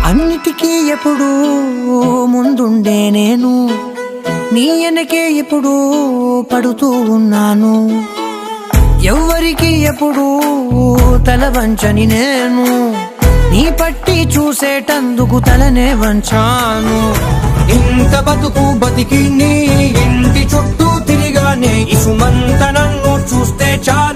అన్నిటికీ ఎప్పుడు ముందుండే నేను నీ వెనకే ఎప్పుడు పడుతూ ఉన్నాను ఎవ్వరికి ఎప్పుడు తల వంచని నేను నీ పట్టి చూసేటందుకు తలనే వంచాను ఇంత బతుకు బతికి నీ ఇంటి చుట్టూ తిరిగానే ఇసుమంత నన్ను చూస్తే చాలు